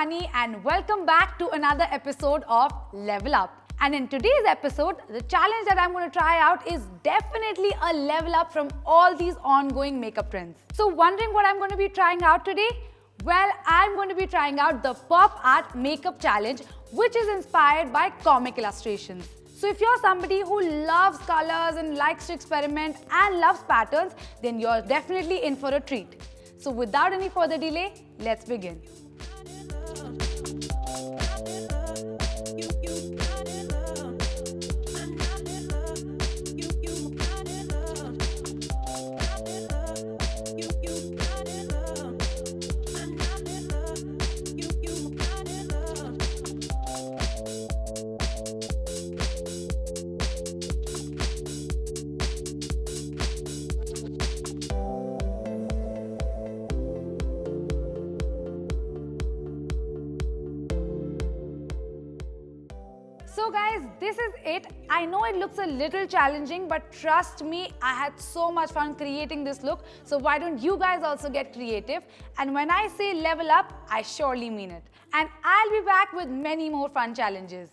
Himani and welcome back to another episode of Level Up. And in today's episode, the challenge that I'm going to try out is definitely a level up from all these ongoing makeup trends. So wondering what I'm going to be trying out today? Well, I'm going to be trying out the Pop Art Makeup Challenge, which is inspired by comic illustrations. So if you're somebody who loves colors and likes to experiment and loves patterns, then you're definitely in for a treat. So without any further delay, let's begin. So guys, this is it. I know it looks a little challenging, but trust me, I had so much fun creating this look. So why don't you guys also get creative? And when I say level up, I surely mean it. And I'll be back with many more fun challenges.